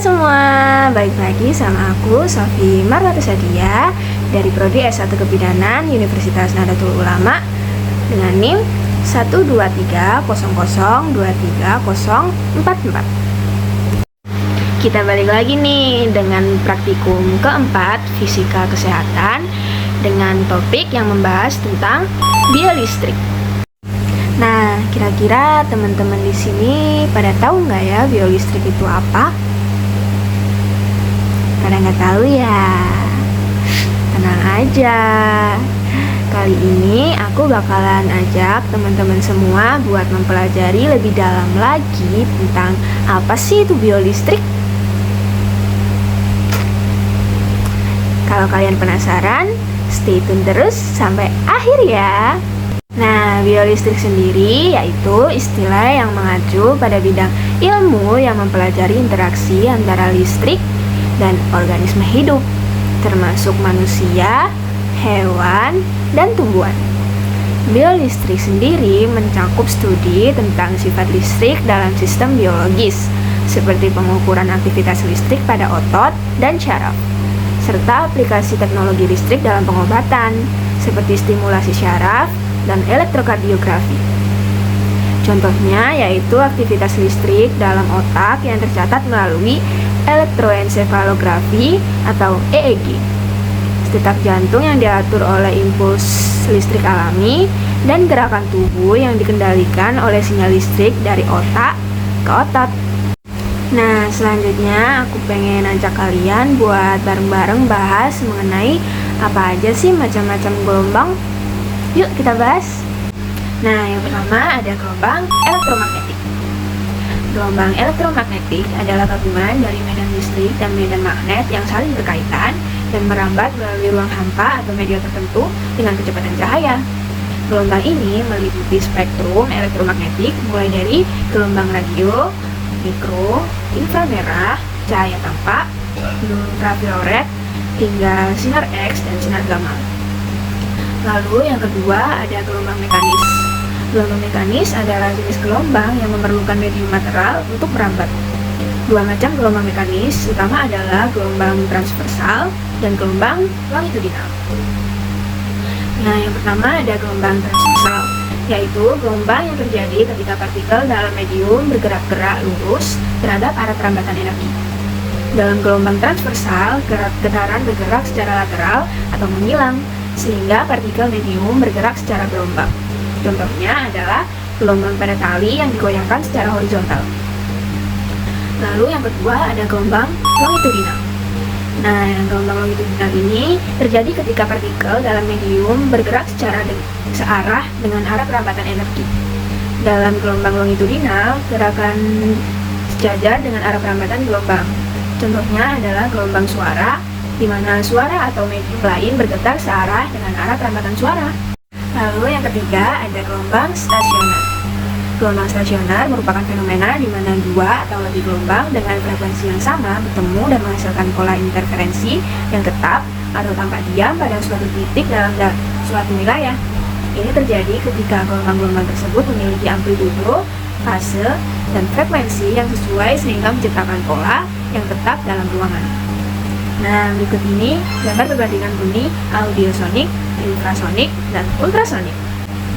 semua, balik lagi sama aku Sofi Marwatu Sadia dari Prodi S1 Kebidanan Universitas Nahdlatul Ulama dengan NIM 12300230044. Kita balik lagi nih dengan praktikum keempat fisika kesehatan dengan topik yang membahas tentang biolistrik. Nah, kira-kira teman-teman di sini pada tahu nggak ya biolistrik itu apa? Pada nggak tahu ya? Tenang aja. Kali ini aku bakalan ajak teman-teman semua buat mempelajari lebih dalam lagi tentang apa sih itu biolistrik. Kalau kalian penasaran, stay tune terus sampai akhir ya. Nah, biolistrik sendiri yaitu istilah yang mengacu pada bidang ilmu yang mempelajari interaksi antara listrik dan organisme hidup, termasuk manusia, hewan, dan tumbuhan. Biolistrik sendiri mencakup studi tentang sifat listrik dalam sistem biologis, seperti pengukuran aktivitas listrik pada otot dan syaraf, serta aplikasi teknologi listrik dalam pengobatan, seperti stimulasi syaraf dan elektrokardiografi. Contohnya yaitu aktivitas listrik dalam otak yang tercatat melalui elektroensefalografi atau EEG, detak jantung yang diatur oleh impuls listrik alami, dan gerakan tubuh yang dikendalikan oleh sinyal listrik dari otak ke otot. Nah, selanjutnya aku pengen ajak kalian buat bareng-bareng bahas mengenai apa aja sih macam-macam gelombang. Yuk kita bahas. Nah, yang pertama ada gelombang elektromagnetik. Gelombang elektromagnetik adalah gabungan dari medan listrik dan medan magnet yang saling berkaitan dan merambat melalui ruang hampa atau media tertentu dengan kecepatan cahaya. Gelombang ini meliputi spektrum elektromagnetik mulai dari gelombang radio, mikro, inframerah, cahaya tampak, ultraviolet, hingga sinar X dan sinar gamma. Lalu yang kedua ada gelombang mekanis. Gelombang mekanis adalah jenis gelombang yang memerlukan medium material untuk merambat. Dua macam gelombang mekanis utama adalah gelombang transversal dan gelombang longitudinal. Nah, yang pertama ada gelombang transversal, yaitu gelombang yang terjadi ketika partikel dalam medium bergerak-gerak lurus terhadap arah perambatan energi. Dalam gelombang transversal, getaran bergerak secara lateral atau menghilang, sehingga partikel medium bergerak secara gelombang. Contohnya adalah gelombang pada tali yang digoyangkan secara horizontal. Lalu yang kedua ada gelombang longitudinal. Nah, yang gelombang longitudinal ini terjadi ketika partikel dalam medium bergerak searah dengan arah perambatan energi. Dalam gelombang longitudinal, gerakan sejajar dengan arah perambatan gelombang. Contohnya adalah gelombang suara, di mana suara atau medium lain bergetar searah dengan arah perambatan suara. Lalu yang ketiga ada gelombang stasioner. Gelombang stasioner merupakan fenomena di mana dua atau lebih gelombang dengan frekuensi yang sama bertemu dan menghasilkan pola interferensi yang tetap atau tampak diam pada suatu titik dalam suatu wilayah. Ini terjadi ketika gelombang-gelombang tersebut memiliki amplitudo, fase, dan frekuensi yang sesuai sehingga menciptakan pola yang tetap dalam ruangan. Nah, berikut ini gambar perbandingan bunyi audiosonik, infrasonik, dan ultrasonik.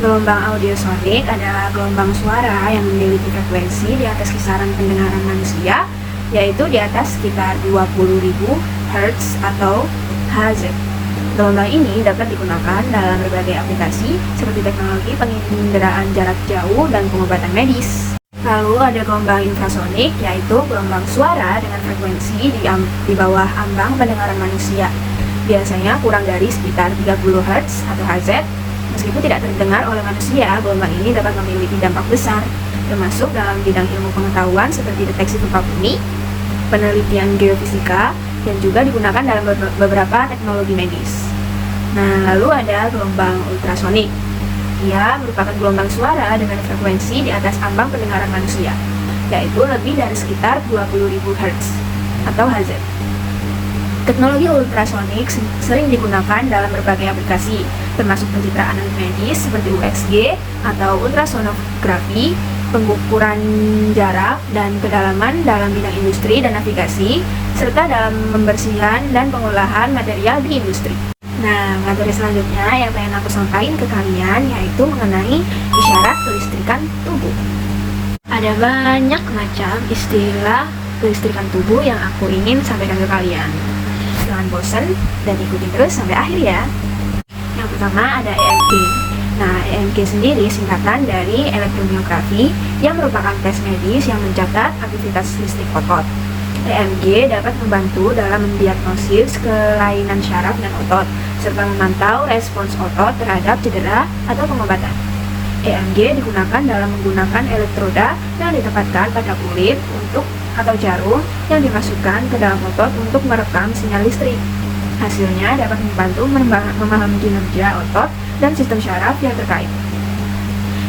Gelombang audiosonik adalah gelombang suara yang memiliki frekuensi di atas kisaran pendengaran manusia, yaitu di atas sekitar 20.000 Hz atau Hz. Gelombang ini dapat digunakan dalam berbagai aplikasi seperti teknologi penginderaan jarak jauh dan pengobatan medis. Lalu ada gelombang infrasonik, yaitu gelombang suara dengan frekuensi di bawah ambang pendengaran manusia. Biasanya kurang dari sekitar 30 Hz atau Hz. Meskipun tidak terdengar oleh manusia, gelombang ini dapat memiliki dampak besar, termasuk dalam bidang ilmu pengetahuan seperti deteksi gempa bumi, penelitian geofisika, dan juga digunakan dalam beberapa teknologi medis. Nah, lalu ada gelombang ultrasonik. Ia merupakan gelombang suara dengan frekuensi di atas ambang pendengaran manusia, yaitu lebih dari sekitar 20.000 Hz atau Hz. Teknologi ultrasonik sering digunakan dalam berbagai aplikasi, termasuk pencitraan medis seperti USG atau ultrasonografi, pengukuran jarak dan kedalaman dalam bidang industri dan navigasi, serta dalam pembersihan dan pengolahan material di industri. Nah, materi selanjutnya yang pengen aku sampaikan ke kalian yaitu mengenai isyarat kelistrikan tubuh. Ada banyak macam istilah kelistrikan tubuh yang aku ingin sampaikan ke kalian. Jangan bosan dan ikuti terus sampai akhir ya. Yang pertama ada EMG. Nah, EMG sendiri singkatan dari elektromiografi yang merupakan tes medis yang mencatat aktivitas listrik otot. EMG dapat membantu dalam mendiagnosis kelainan syaraf dan otot, serta memantau respons otot terhadap cedera atau pengobatan. EMG digunakan dalam menggunakan elektroda yang ditempatkan pada kulit atau jarum yang dimasukkan ke dalam otot untuk merekam sinyal listrik. Hasilnya dapat membantu memahami kinerja otot dan sistem syaraf yang terkait.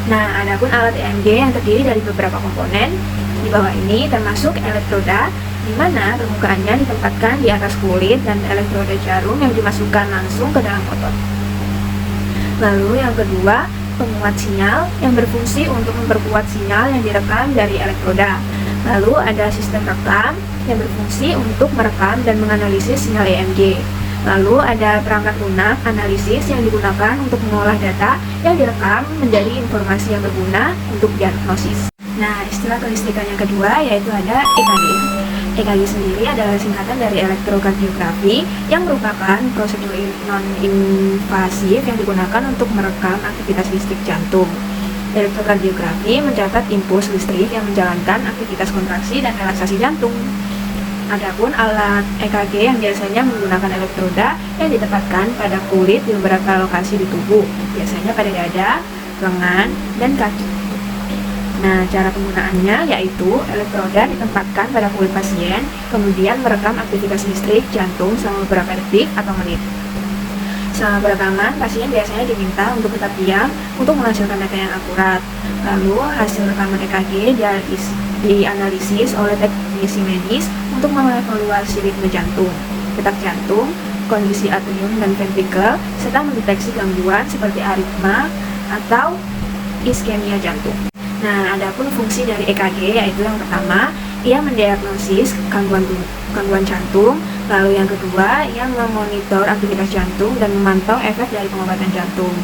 Nah, adapun alat EMG yang terdiri dari beberapa komponen di bawah ini termasuk elektroda, di mana permukaannya ditempatkan di atas kulit, dan elektroda jarum yang dimasukkan langsung ke dalam otot. Lalu yang kedua, penguat sinyal yang berfungsi untuk memperkuat sinyal yang direkam dari elektroda. Lalu ada sistem rekam yang berfungsi untuk merekam dan menganalisis sinyal EMG. Lalu ada perangkat lunak analisis yang digunakan untuk mengolah data yang direkam menjadi informasi yang berguna untuk diagnosis. Nah, istilah kelistrikan yang kedua yaitu ada EKG. EKG sendiri adalah singkatan dari elektrokardiografi yang merupakan prosedur non-invasif yang digunakan untuk merekam aktivitas listrik jantung. Elektrokardiografi mencatat impuls listrik yang menjalankan aktivitas kontraksi dan relaksasi jantung. Adapun alat EKG yang biasanya menggunakan elektroda yang ditempatkan pada kulit di beberapa lokasi di tubuh, biasanya pada dada, lengan, dan kaki. Nah, cara penggunaannya yaitu elektroda ditempatkan pada kulit pasien, kemudian merekam aktivitas listrik jantung selama beberapa detik atau menit. Selama perekaman, pasien biasanya diminta untuk tetap diam untuk menghasilkan data yang akurat. Lalu, hasil rekaman EKG dianalisis oleh teknisi medis untuk mengevaluasi ritme jantung, detak jantung, kondisi atrium dan ventrikel, serta mendeteksi gangguan seperti aritma atau iskemia jantung. Nah, adapun fungsi dari EKG yaitu yang pertama, ia mendiagnosis gangguan jantung. Lalu yang kedua, ia memonitor aktivitas jantung dan memantau efek dari pengobatan jantung.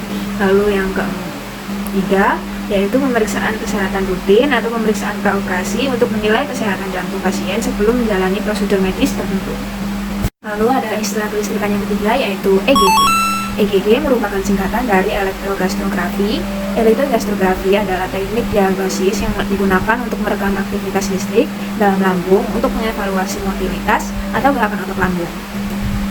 Lalu yang ketiga, yaitu pemeriksaan kesehatan rutin atau pemeriksaan praoperasi untuk menilai kesehatan jantung pasien sebelum menjalani prosedur medis tertentu. Lalu ada istilah kelistrikan yang ketiga yaitu EGG. EGG merupakan singkatan dari elektrogastrografi. Elektrogastrografi adalah teknik diagnosis yang digunakan untuk merekam aktivitas listrik dalam lambung untuk mengevaluasi mobilitas atau gerakan otot lambung.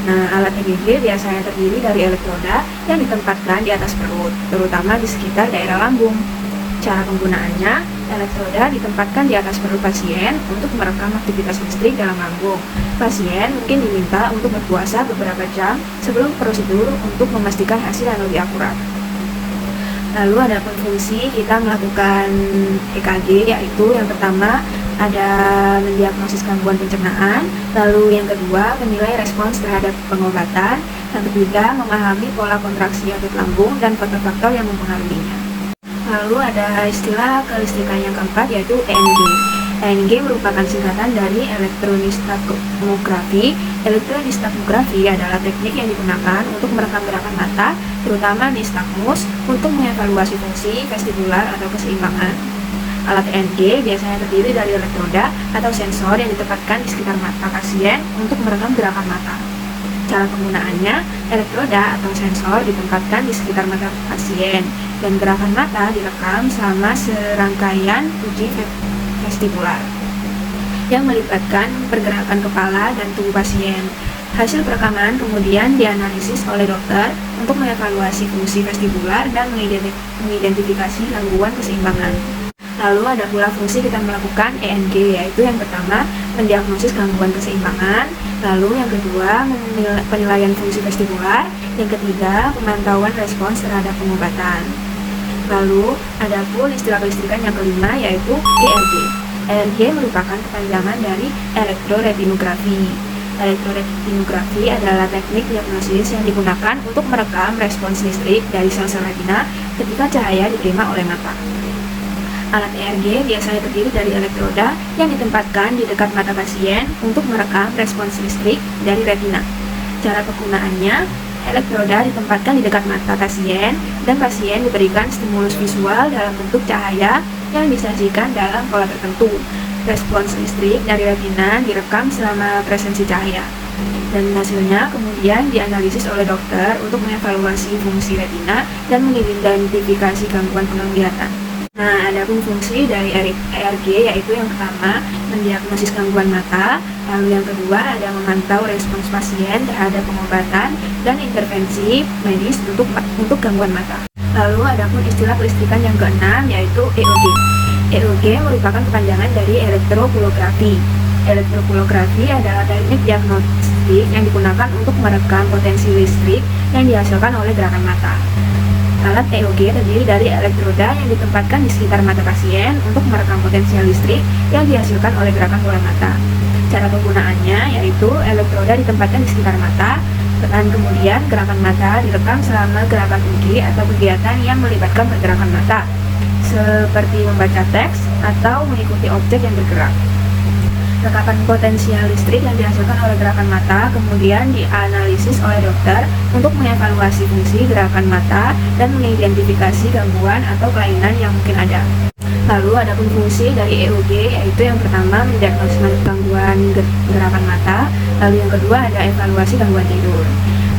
Nah, alat EGG biasanya terdiri dari elektroda yang ditempatkan di atas perut, terutama di sekitar daerah lambung. Cara penggunaannya, elektroda ditempatkan di atas perut pasien untuk merekam aktivitas listrik dalam lambung. Pasien mungkin diminta untuk berpuasa beberapa jam sebelum prosedur untuk memastikan hasil yang lebih akurat. Lalu ada fungsi kita melakukan EKG, yaitu yang pertama ada mendiagnosis gangguan pencernaan, lalu yang kedua menilai respons terhadap pengobatan, yang ketiga memahami pola kontraksi otot lambung dan faktor-faktor yang mempengaruhinya. Lalu ada istilah kelistrikan yang keempat yaitu ENG. ENG merupakan singkatan dari elektronistagmografi. Elektronistagmografi adalah teknik yang digunakan untuk merekam gerakan mata, terutama nistagmus, untuk mengevaluasi fungsi vestibular atau keseimbangan. Alat ENG biasanya terdiri dari elektroda atau sensor yang ditempatkan di sekitar mata pasien untuk merekam gerakan mata. Cara penggunaannya, elektroda atau sensor ditempatkan di sekitar mata pasien, dan gerakan mata direkam selama serangkaian uji vestibular yang melibatkan pergerakan kepala dan tubuh pasien. Hasil perekaman kemudian dianalisis oleh dokter untuk mengevaluasi fungsi vestibular dan mengidentifikasi gangguan keseimbangan. Lalu ada pula fungsi kita melakukan ENG, yaitu yang pertama mendiagnosis gangguan keseimbangan, lalu yang kedua penilaian fungsi vestibular, yang ketiga pemantauan respons terhadap pengobatan. Lalu ada pun istilah kelistrikan yang kelima yaitu ERG. ERG merupakan kepanjangan dari elektroretinografi. Elektroretinografi adalah teknik diagnosis yang digunakan untuk merekam respons listrik dari sel-sel retina ketika cahaya diterima oleh mata. Alat ERG biasanya terdiri dari elektroda yang ditempatkan di dekat mata pasien untuk merekam respons listrik dari retina. Cara penggunaannya, elektroda ditempatkan di dekat mata pasien dan pasien diberikan stimulus visual dalam bentuk cahaya yang disajikan dalam pola tertentu. Respons listrik dari retina direkam selama presensi cahaya, dan hasilnya kemudian dianalisis oleh dokter untuk mengevaluasi fungsi retina dan mengidentifikasi gangguan penglihatan. Nah, ada pun fungsi dari ERG, yaitu yang pertama mendiagnosis gangguan mata, lalu yang kedua ada memantau respons pasien terhadap pengobatan dan intervensi medis untuk gangguan mata. Lalu ada pun istilah kelistrikan yang keenam, yaitu EOG. EOG merupakan kepanjangan dari elektropulografi. Elektropulografi adalah teknik diagnostik yang digunakan untuk merekam potensi listrik yang dihasilkan oleh gerakan mata. Alat EOG terdiri dari elektroda yang ditempatkan di sekitar mata pasien untuk merekam potensial listrik yang dihasilkan oleh gerakan bola mata. Cara penggunaannya yaitu elektroda ditempatkan di sekitar mata, dan kemudian gerakan mata direkam selama gerakan uji atau kegiatan yang melibatkan pergerakan mata, seperti membaca teks atau mengikuti objek yang bergerak. Rekapan potensial listrik yang dihasilkan oleh gerakan mata kemudian dianalisis oleh dokter untuk mengevaluasi fungsi gerakan mata dan mengidentifikasi gangguan atau kelainan yang mungkin ada. Lalu ada pun fungsi dari EOG, yaitu yang pertama mendiagnosis gangguan gerakan mata, lalu yang kedua ada evaluasi gangguan tidur.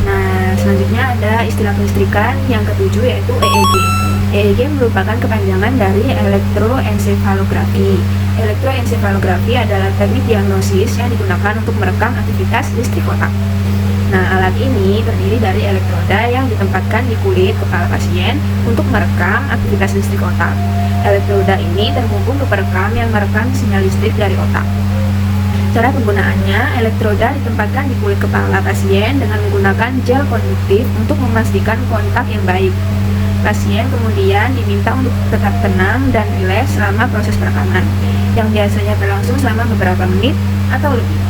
Nah, selanjutnya ada istilah kelistrikan yang ketujuh, yaitu EEG. EEG merupakan kepanjangan dari elektroensefalografi. Elektroensefalografi adalah teknik diagnosis yang digunakan untuk merekam aktivitas listrik otak. Nah, alat ini terdiri dari elektroda yang ditempatkan di kulit kepala pasien untuk merekam aktivitas listrik otak. Elektroda ini terhubung ke perekam yang merekam sinyal listrik dari otak. Cara penggunaannya, elektroda ditempatkan di kulit kepala pasien dengan menggunakan gel konduktif untuk memastikan kontak yang baik. Pasien kemudian diminta untuk tetap tenang dan rileks selama proses perekaman, yang biasanya berlangsung selama beberapa menit atau lebih.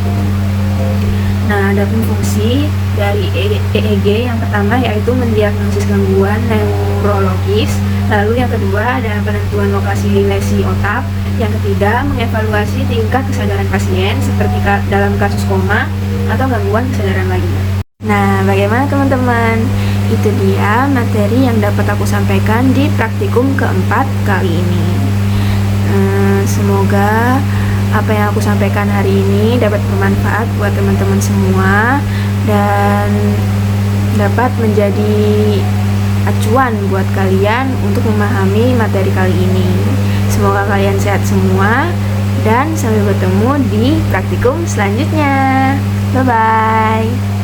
Nah, ada pun fungsi dari EEG yang pertama yaitu mendiagnosis gangguan neurologis, lalu yang kedua ada penentuan lokasi lesi otak, yang ketiga mengevaluasi tingkat kesadaran pasien seperti dalam kasus koma atau gangguan kesadaran lainnya. Nah, bagaimana teman-teman? Itu dia materi yang dapat aku sampaikan di praktikum keempat kali ini. Semoga apa yang aku sampaikan hari ini dapat bermanfaat buat teman-teman semua dan dapat menjadi acuan buat kalian untuk memahami materi kali ini. Semoga kalian sehat semua dan sampai bertemu di praktikum selanjutnya. Bye-bye.